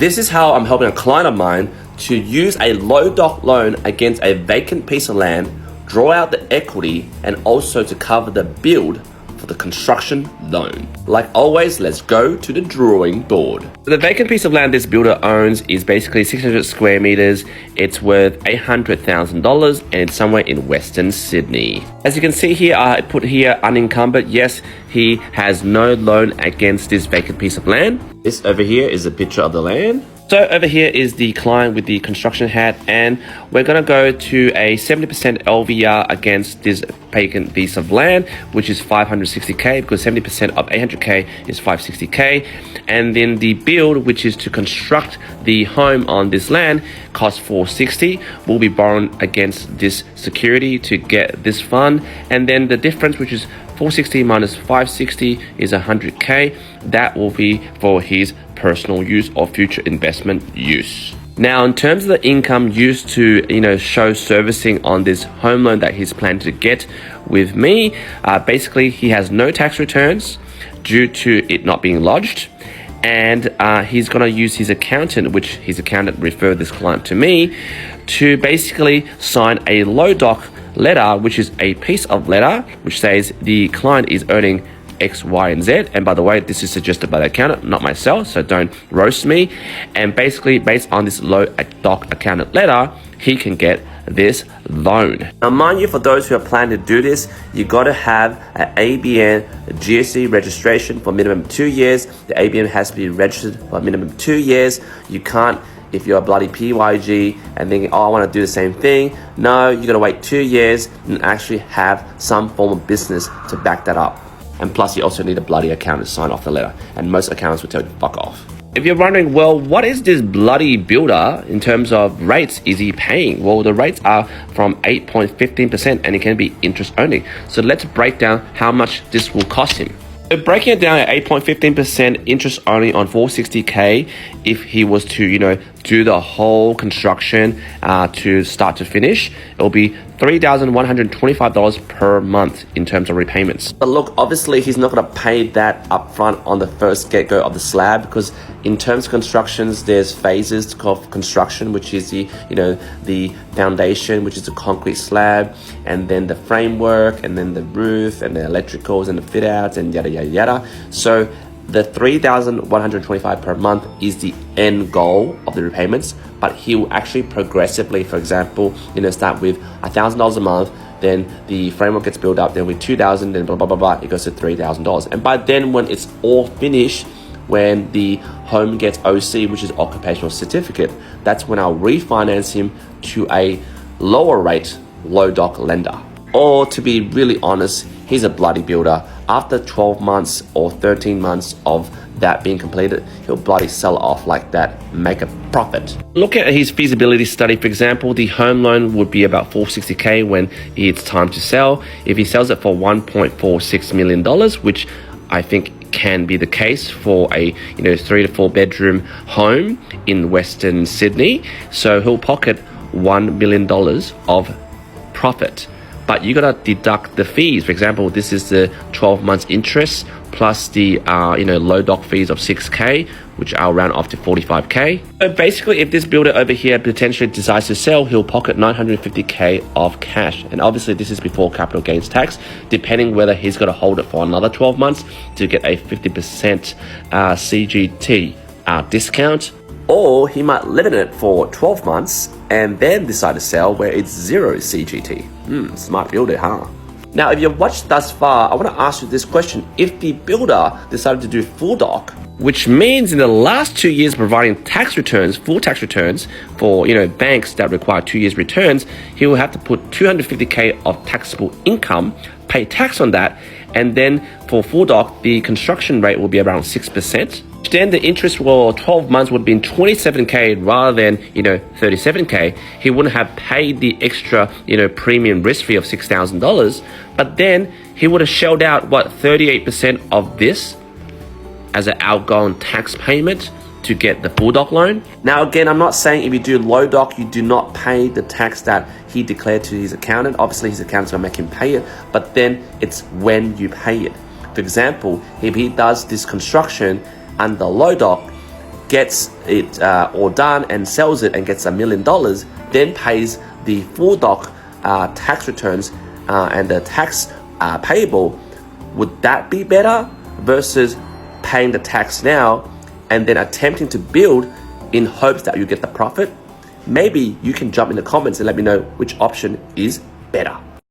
This is how I'm helping a client of mine to use a low doc loan against a vacant piece of land, draw out the equity, and also to cover the build for the construction loan. Like always, let's go to the drawing board. The vacant piece of land this builder owns is basically 600 square meters. It's worth $800,000 and it's somewhere in Western Sydney. As you can see here, I put here unencumbered. Yes, he has no loan against this vacant piece of land. This over here is a picture of the land. So over here is the client with the construction hat, and we're going to go to a 70% LVR against this vacant piece of land, which is 560k, because 70% of 800k is 560k. And then the build, which is to construct the home on this land, costs 460. We'll be borrowing against this security to get this fund. And then the difference, which is 460 minus 560, is 100k. That will be for his personal use or future investment use. Now, in terms of the income used to, show servicing on this home loan that he's planning to get with me, basically he has no tax returns due to it not being lodged. And he's going to use his accountant, which his accountant referred this client to me, to basically sign a low doc letter, which is a piece of letter which says the client is earning X, Y, and Z. And by the way, this is suggested by the accountant, not myself, so don't roast me. And basically, based on this low doc accountant letter, he can get this loan. Now, mind you, for those who are planning to do this, you got to have an ABN GSE registration for minimum 2 years. The ABN has to be registered for minimum 2 years. You can't, if you're a bloody PYG and thinking, oh, I want to do the same thing. No, you got to wait 2 years and actually have some form of business to back that up. And plus, you also need a bloody accountant to sign off the letter. And most accountants will tell you to fuck off. If you're wondering, well, what is this bloody builder in terms of rates is he paying? Well, the rates are from 8.15% and it can be interest only. So let's break down how much this will cost him. So breaking it down at 8.15% interest only on 460k, if he was to, do the whole construction to start to finish, it'll be $3,125 per month in terms of repayments. But look, obviously he's not going to pay that upfront on the first get-go of the slab, because in terms of constructions, there's phases of construction, which is the foundation, which is the concrete slab, and then the framework, and then the roof, and the electricals, and the fit outs, and yada yada yada. So the $3,125 per month is the end goal of the repayments, but he will actually progressively, for example, start with $1,000 a month, then the framework gets built up, then with $2,000, then blah, blah, blah, blah, it goes to $3,000. And by then, when it's all finished, when the home gets OC, which is occupational certificate, that's when I'll refinance him to a lower rate, low doc lender. Or to be really honest, he's a bloody builder. After 12 months or 13 months of that being completed, he'll bloody sell it off like that, make a profit. Look at his feasibility study. For example, the home loan would be about 460k when it's time to sell. If he sells it for $1.46 million, which I think can be the case for a 3 to 4 bedroom home in Western Sydney, so he'll pocket $1 million of profit. But you gotta deduct the fees. For example, this is the 12 months interest plus the low doc fees of 6k, which I'll round off to 45k. So basically, if this builder over here potentially decides to sell, he'll pocket 950k of cash. And obviously, this is before capital gains tax, depending whether he's gonna hold it for another 12 months to get a 50% CGT discount, or he might live in it for 12 months and then decide to sell where it's 0 CGT. Smart builder, huh? Now, if you've watched thus far, I want to ask you this question. If the builder decided to do full doc, which means in the last 2 years providing tax returns, full tax returns for banks that require 2 years returns, he will have to put 250k of taxable income, pay tax on that, and then for full doc, the construction rate will be around 6%. Then the interest for 12 months would be 27k rather than 37k. He wouldn't have paid the extra premium risk fee of $6,000, but then he would have shelled out 38% of this as an outgoing tax payment to get the full doc loan. Now again, I'm not saying if you do low doc, you do not pay the tax that he declared to his accountant. Obviously his accountant's gonna make him pay it, but then it's when you pay it. For example, if he does this construction under low doc, gets it all done and sells it and gets $1 million, then pays the full doc tax returns and the tax payable, would that be better versus paying the tax now and then attempting to build in hopes that you get the profit? Maybe you can jump in the comments and let me know which option is better.